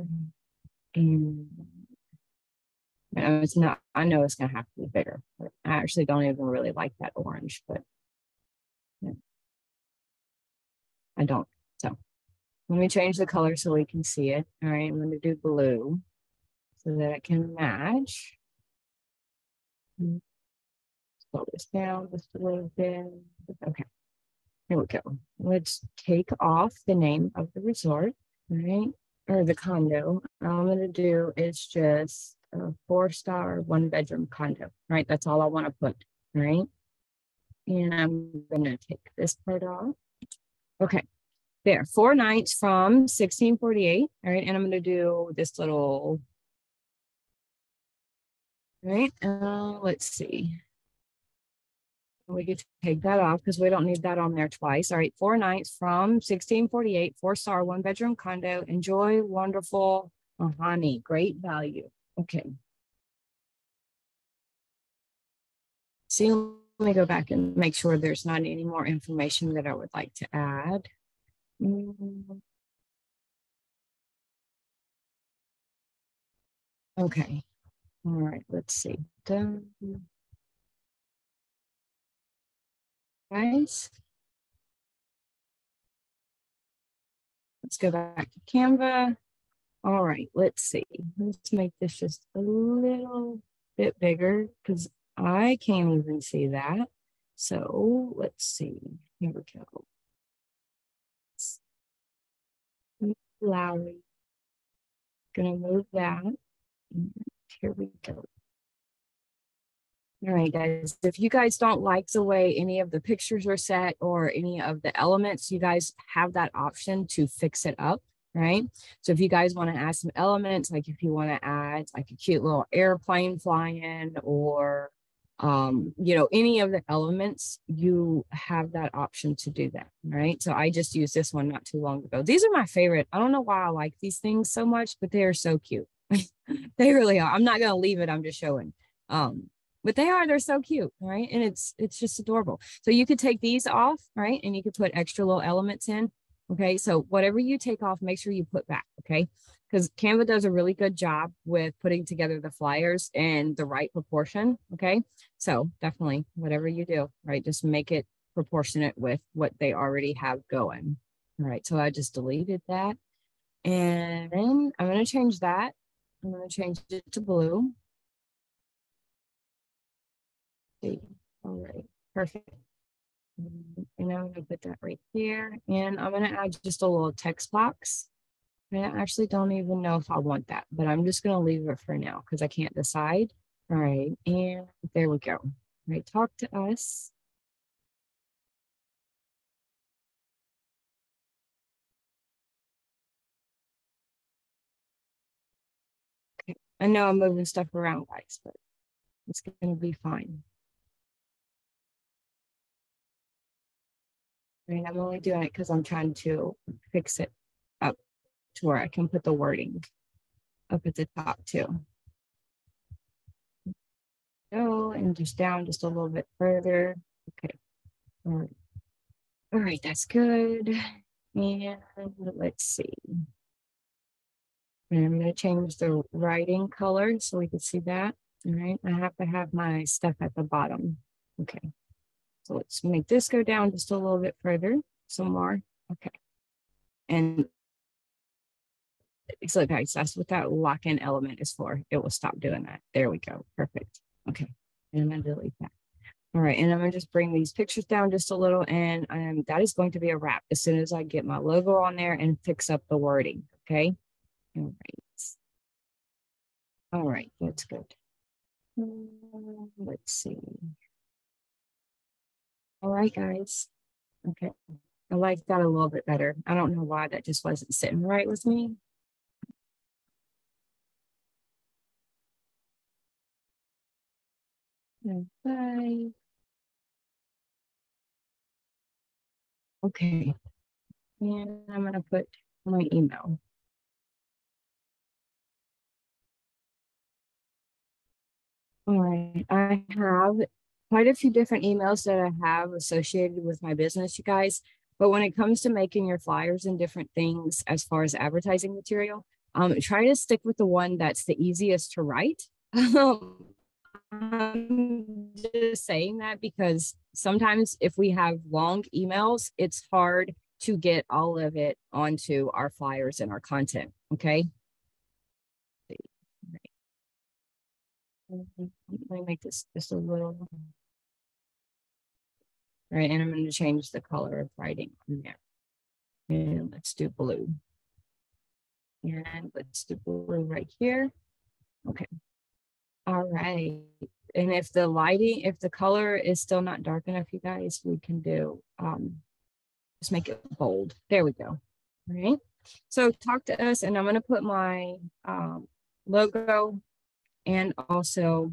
A: And it's not, I know it's going to have to be bigger. But I actually don't even really like that orange, but yeah, I don't. So let me change the color so we can see it. All right, I'm going to do blue so that it can match. Slow this down just a little bit. Okay, here we go. Let's take off the name of the resort, right? Or the condo. All I'm going to do is just a 4-star, 1-bedroom condo, right? That's all I want to put, right? And I'm going to take this part off. Okay, there, 4 nights from 1648. All right, and I'm going to do this little, right? Let's see. We could take that off because we don't need that on there twice. All right, 4 nights from 1648, 4-star, 1-bedroom condo. Enjoy, wonderful, honey, great value. Okay. Ceiling me go back and make sure there's not any more information that I would like to add. Okay. All right, let's see. Done. Guys, let's go back to Canva. All right, let's see. Let's make this just a little bit bigger because I can't even see that. So let's see. Here we go. Lowry. Gonna move that. Here we go. All right, guys, if you guys don't like the way any of the pictures are set or any of the elements, you guys have that option to fix it up, right? So if you guys want to add some elements, like if you want to add like a cute little airplane flying or, you know, any of the elements, you have that option to do that, right? So I just used this one not too long ago. These are my favorite. I don't know why I like these things so much, but they are so cute. They really are. I'm not going to leave it. I'm just showing. But they're so cute, right? And it's just adorable. So you could take these off, right? And you could put extra little elements in. Okay. So whatever you take off, make sure you put back. Okay. Because Canva does a really good job with putting together the flyers in the right proportion. Okay. So definitely whatever you do, right? Just make it proportionate with what they already have going. All right. So I just deleted that. And then I'm going to change that. I'm going to change it to blue. All right, perfect. And I'm going to put that right here. And I'm going to add just a little text box. And I actually don't even know if I want that, but I'm just going to leave it for now because I can't decide. All right, and there we go. All right, talk to us. Okay, I know I'm moving stuff around, guys, but it's going to be fine. I mean, I'm only doing it because I'm trying to fix it up to where I can put the wording up at the top too. Go and just down just a little bit further. Okay. All right, that's good. And let's see. And I'm going to change the writing color so we can see that. All right, I have to have my stuff at the bottom. Okay, so let's make this go down just a little bit further, some more. Okay, and so guys, that's what that lock-in element is for. It will stop doing that. There we go. Perfect. Okay, and I'm going to delete that. All right, and I'm going to just bring these pictures down just a little, and that is going to be a wrap as soon as I get my logo on there and fix up the wording. Okay. All right. All right, that's good. Let's see. All right, guys. Okay. I like that a little bit better. I don't know why that just wasn't sitting right with me. Okay. Okay. And I'm going to put my email. All right. I have quite a few different emails that I have associated with my business, you guys. But when it comes to making your flyers and different things as far as advertising material, try to stick with the one that's the easiest to write. I'm just saying that because sometimes if we have long emails, it's hard to get all of it onto our flyers and our content. Okay. Let me make this just a little. All right, and I'm going to change the color of writing on there. And let's do blue. And let's do blue right here. Okay. All right. And if the lighting, if the color is still not dark enough, you guys, we can do, just make it bold. There we go. All right. So talk to us, and I'm going to put my logo and also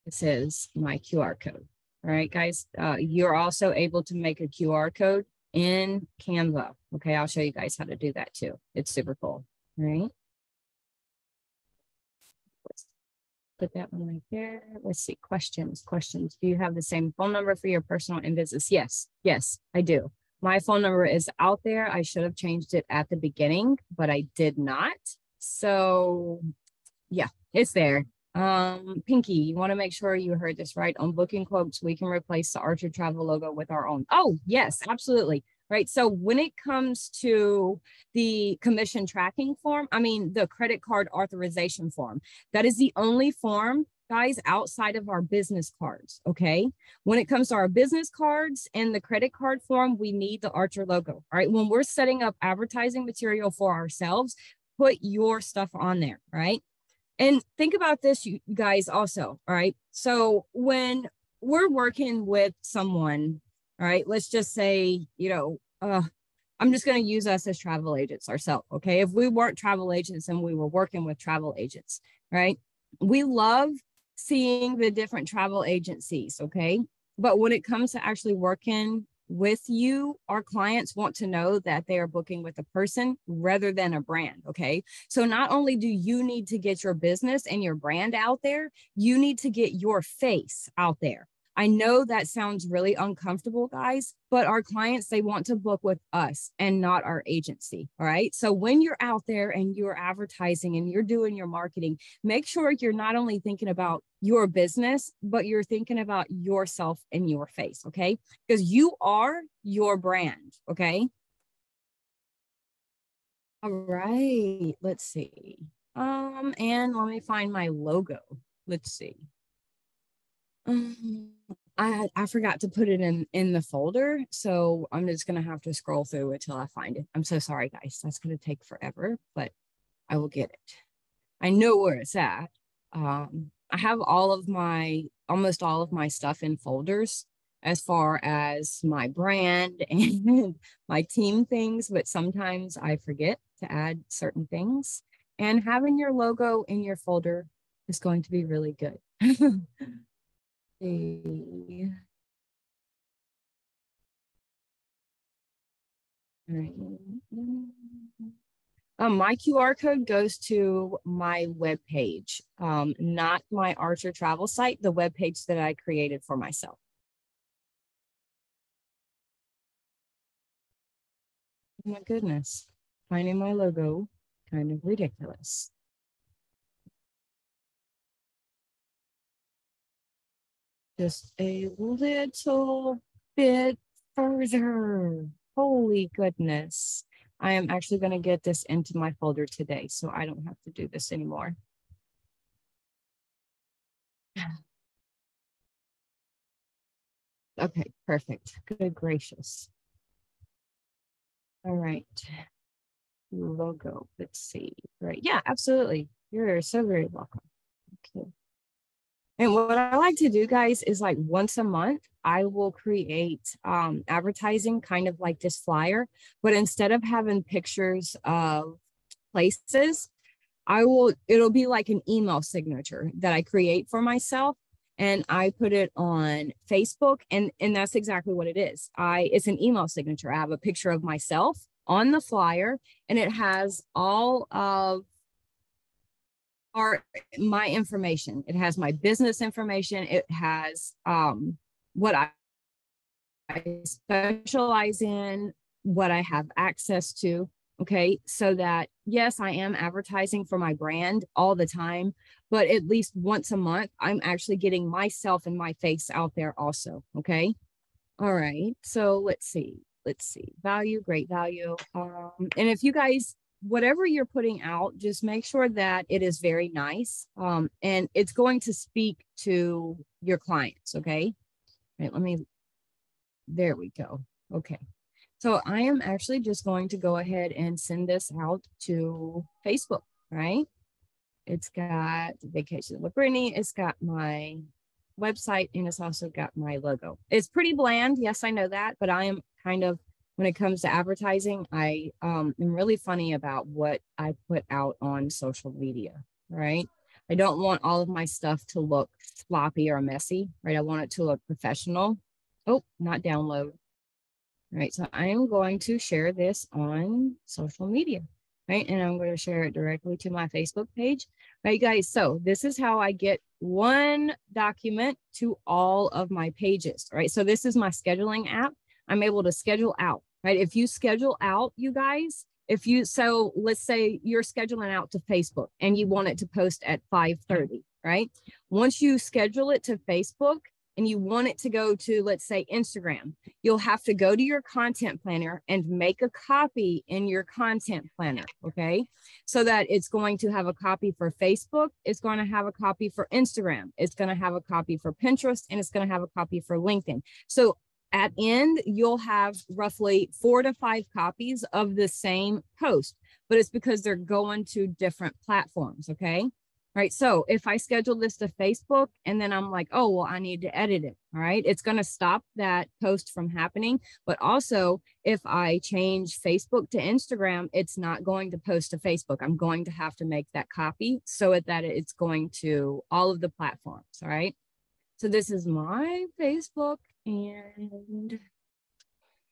A: it says my QR code. All right, guys, you're also able to make a QR code in Canva. Okay, I'll show you guys how to do that too. It's super cool. All right. put that one right there. Let's see, questions. Do you have the same phone number for your personal and business? Yes, I do. My phone number is out there. I should have changed it at the beginning, but I did not. So yeah, it's there. Pinky, you want to make sure you heard this right. On booking quotes, we can replace the Archer Travel logo with our own. Oh, yes, absolutely. Right. So when it comes to the commission tracking form, the credit card authorization form, that is the only form, guys, outside of our business cards. Okay. When it comes to our business cards and the credit card form, we need the Archer logo. All right. When we're setting up advertising material for ourselves, put your stuff on there. Right. And think about this, you guys, also. All right. So when we're working with someone, all right, let's just say, I'm just going to use us as travel agents ourselves. Okay. If we weren't travel agents and we were working with travel agents, right? We love seeing the different travel agencies. Okay. But when it comes to actually working with you, our clients want to know that they are booking with a person rather than a brand. Okay. So not only do you need to get your business and your brand out there, you need to get your face out there. I know that sounds really uncomfortable, guys, but our clients, they want to book with us and not our agency. All right. So when you're out there and you're advertising and you're doing your marketing, make sure you're not only thinking about your business, but you're thinking about yourself and your face. Okay. Because you are your brand. Okay. All right. Let's see. And let me find my logo. Let's see. I forgot to put it in the folder, so I'm just gonna have to scroll through it till I find it. I'm so sorry, guys. That's gonna take forever, but I will get it. I know where it's at. I have almost all of my stuff in folders as far as my brand and my team things, but sometimes I forget to add certain things. And having your logo in your folder is going to be really good. See. All right. My QR code goes to my webpage, not my Archer travel site, the webpage that I created for myself. Oh my goodness, finding my logo, kind of ridiculous. Just a little bit further. Holy goodness. I am actually going to get this into my folder today, so I don't have to do this anymore. Okay, perfect. Good gracious. All right. Logo. Let's see. Right. Yeah, absolutely. You're so very welcome. Okay. And what I like to do, guys, is like once a month, I will create advertising kind of like this flyer, but instead of having pictures of places, it'll be like an email signature that I create for myself. And I put it on Facebook, and that's exactly what it is. It's an email signature. I have a picture of myself on the flyer, and it has all of my information. It has my business information. It has what I specialize in, what I have access to. Okay. So that, yes, I am advertising for my brand all the time, but at least once a month, I'm actually getting myself and my face out there also. Okay. All right. So let's see. Value, great value. And if you guys, whatever you're putting out, just make sure that it is very nice. And it's going to speak to your clients. Okay. All right. There we go. Okay. So I am actually just going to go ahead and send this out to Facebook, right? It's got Vacation with Brittany. It's got my website, and it's also got my logo. It's pretty bland. Yes, I know that, but I am kind of, when it comes to advertising, I am really funny about what I put out on social media, right? I don't want all of my stuff to look sloppy or messy, right? I want it to look professional. Oh, not download. All right, so I am going to share this on social media, right? And I'm going to share it directly to my Facebook page, right, guys? So this is how I get one document to all of my pages, right? So this is my scheduling app. I'm able to schedule out, right? If you schedule out, you guys, so let's say you're scheduling out to Facebook and you want it to post at 5:30, right? Once you schedule it to Facebook and you want it to go to, let's say, Instagram, you'll have to go to your content planner and make a copy in your content planner, okay? So that it's going to have a copy for Facebook, it's going to have a copy for Instagram, it's going to have a copy for Pinterest, and it's going to have a copy for LinkedIn. So at end, you'll have roughly 4 to 5 copies of the same post, but it's because they're going to different platforms, okay? Right. So if I schedule this to Facebook and then I'm like, oh, well, I need to edit it. All right. It's going to stop that post from happening. But also, if I change Facebook to Instagram, it's not going to post to Facebook. I'm going to have to make that copy so that it's going to all of the platforms. All right. So this is my Facebook. And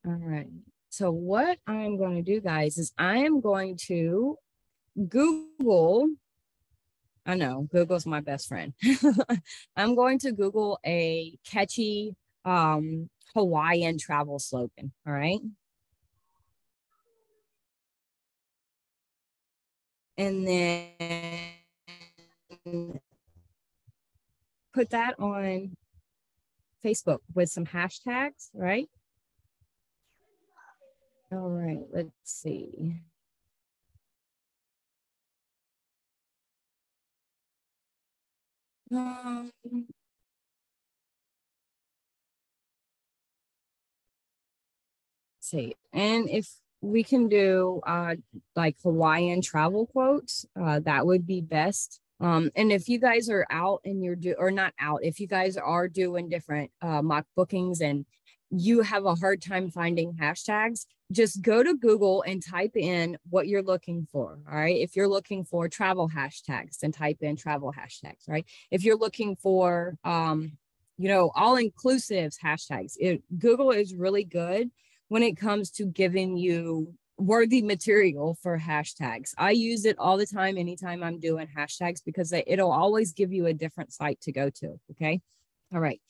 A: all right. So what I'm going to do, guys, is I am going to Google. I know Google's my best friend. I'm going to Google a catchy Hawaiian travel slogan. All right. And then put that on Facebook with some hashtags, right? All right, let's see. See, and if we can do like Hawaiian travel quotes, that would be best. And if you guys are out and or not out, if you guys are doing different mock bookings and you have a hard time finding hashtags, just go to Google and type in what you're looking for. All right. If you're looking for travel hashtags, then type in travel hashtags, right? If you're looking for, all inclusives hashtags, Google is really good when it comes to giving you worthy material for hashtags. I use it all the time, anytime I'm doing hashtags, because it'll always give you a different site to go to. Okay. All right.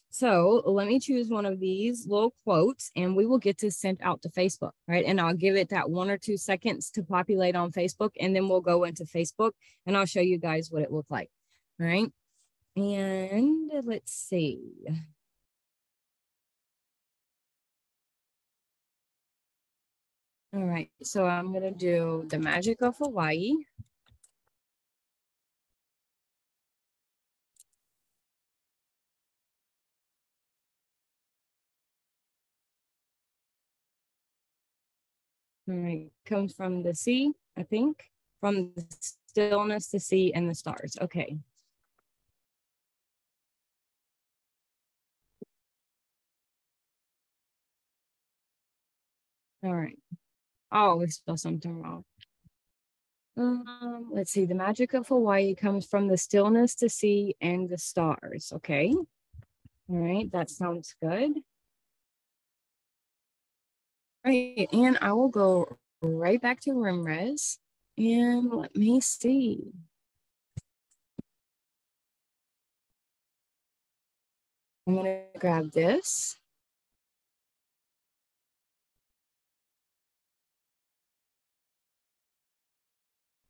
A: So let me choose one of these little quotes and we will get this sent out to Facebook, right? And I'll give it that 1 or 2 seconds to populate on Facebook, and then we'll go into Facebook and I'll show you guys what it looked like. All right. And let's see. All right, so I'm going to do the magic of Hawaii. All right, comes from the sea, I think, from the stillness, the sea, and the stars. Okay. All right. I always spell something wrong. Let's see. The magic of Hawaii comes from the stillness, the sea, and the stars. Okay. All right. That sounds good. All right. And I will go right back to room res. And let me see. I'm going to grab this.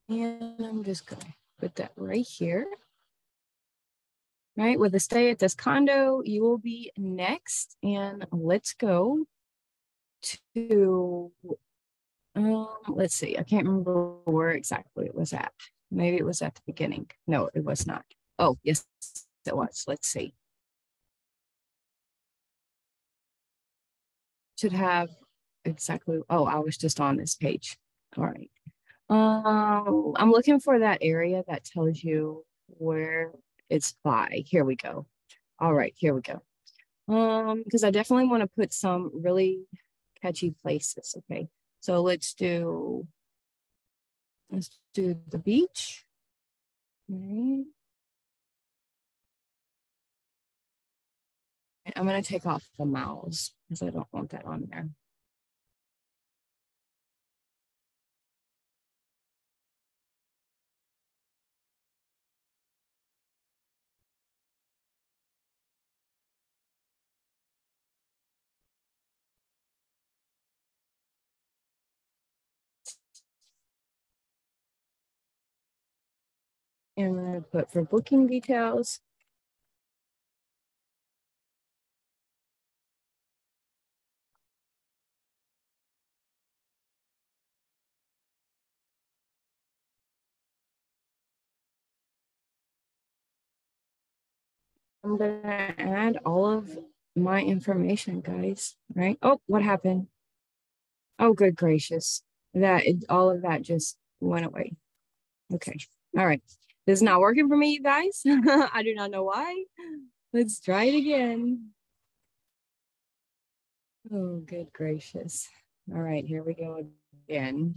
A: And I'm just going to put that right here. Right, with a stay at this condo, you will be next. And let's go to, let's see, I can't remember where exactly it was at. Maybe it was at the beginning. No, it was not. Oh, yes, it was. Let's see. Should have exactly, oh, I was just on this page. All right. I'm looking for that area that tells you where it's by. Here we go. All right, here we go. Because I definitely want to put some really catchy places. Okay, so let's do the beach. Right. I'm gonna take off the mouse because I don't want that on there. And I'm going to put for booking details. I'm going to add all of my information, guys, right? Oh, what happened? Oh, good gracious. All of that just went away. Okay. All right. This is not working for me, you guys. I do not know why. Let's try it again. Oh, good gracious. All right, here we go again.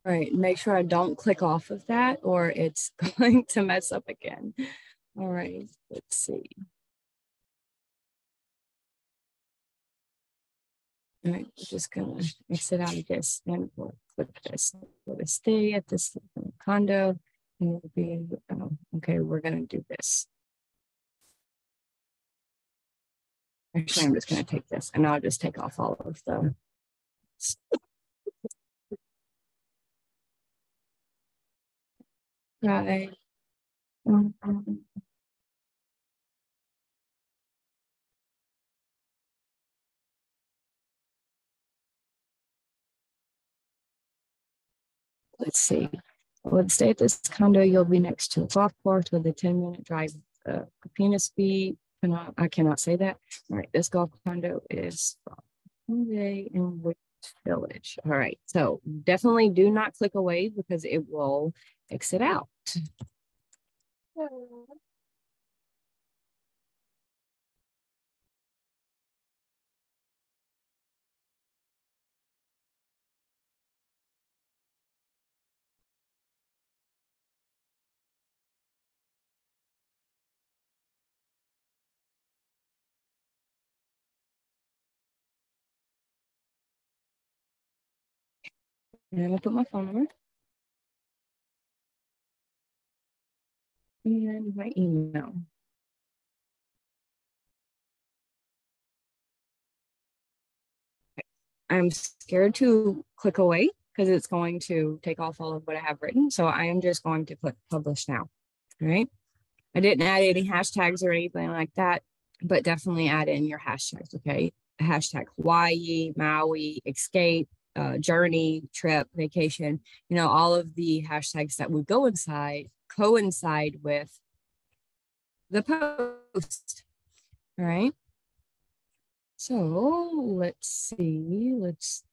A: All right, make sure I don't click off of that or it's going to mess up again. All right, let's see. All right, we're just gonna exit out of this and we'll click this. We're gonna stay at this condo and we'll be, okay, we're gonna do this. Actually, I'm just gonna take this and I'll just take off all of them. Right. Let's see. Let's stay at this condo. You'll be next to a golf course with a 10-minute drive. Capina speed. I cannot say that. All right. This golf condo is from Monday in which village. All right. So definitely do not click away because it will exit out. And I'm gonna put my phone number and my email. I'm scared to click away because it's going to take off all of what I have written. So I am just going to click publish now. All right. I didn't add any hashtags or anything like that, but definitely add in your hashtags. Okay. Hashtag Hawaii, Maui, escape, journey, trip, vacation, all of the hashtags that would coincide with the post. All right. So let's see. Let's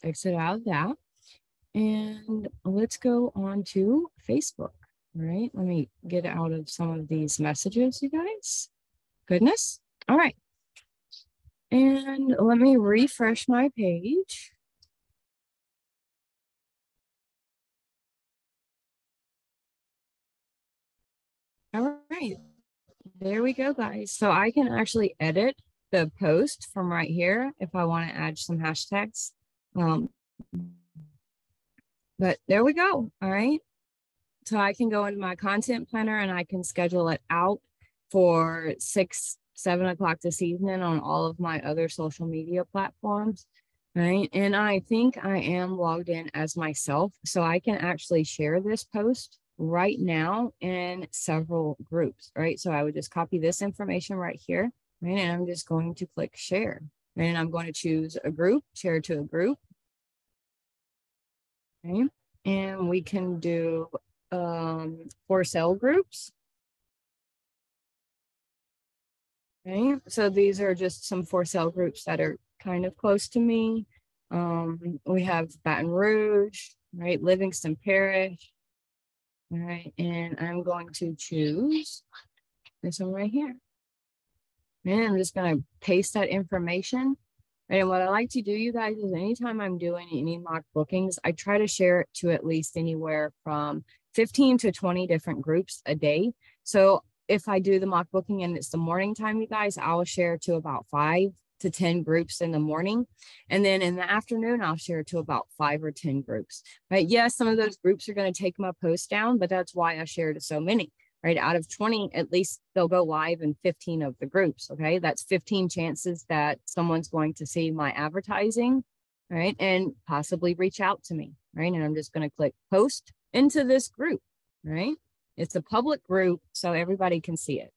A: exit out of that. And let's go on to Facebook. All right. Let me get out of some of these messages, you guys. Goodness. All right. And let me refresh my page. All right. There we go, guys. So I can actually edit the post from right here if I want to add some hashtags. But there we go. All right. So I can go into my content planner and I can schedule it out for 7 o'clock this evening on all of my other social media platforms. Right. And I think I am logged in as myself. So I can actually share this post right now in several groups. Right. So I would just copy this information right here. Right. And I'm just going to click share. Right, and I'm going to choose a group, share to a group. Okay. And we can do for sale groups. Okay, so these are just some for sale groups that are kind of close to me. We have Baton Rouge, right? Livingston Parish. All right, and I'm going to choose this one right here. And I'm just going to paste that information. And what I like to do, you guys, is anytime I'm doing any mock bookings, I try to share it to at least anywhere from 15 to 20 different groups a day. So if I do the mock booking and it's the morning time, you guys, I'll share to about 5 to 10 groups in the morning. And then in the afternoon, I'll share to about 5 or 10 groups. Right? Yes, some of those groups are going to take my post down, but that's why I share to so many. Right? Out of 20, at least they'll go live in 15 of the groups. Okay. That's 15 chances that someone's going to see my advertising, right? And possibly reach out to me. Right. And I'm just going to click post into this group. Right. It's a public group, so everybody can see it.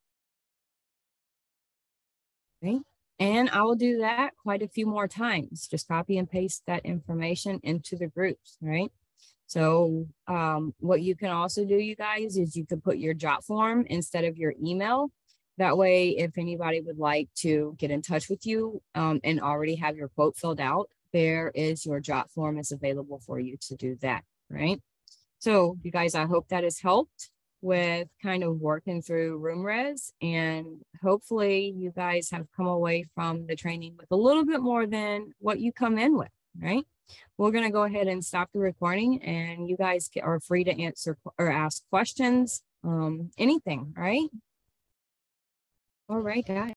A: Okay. And I will do that quite a few more times. Just copy and paste that information into the groups. Right. So what you can also do, you guys, is you could put your jot form instead of your email. That way, if anybody would like to get in touch with you and already have your quote filled out, there is your jot form is available for you to do that, right? So you guys, I hope that has helped with kind of working through RoomRes, and hopefully you guys have come away from the training with a little bit more than what you come in with, right? We're going to go ahead and stop the recording, and you guys are free to answer or ask questions, anything, right? All right, guys.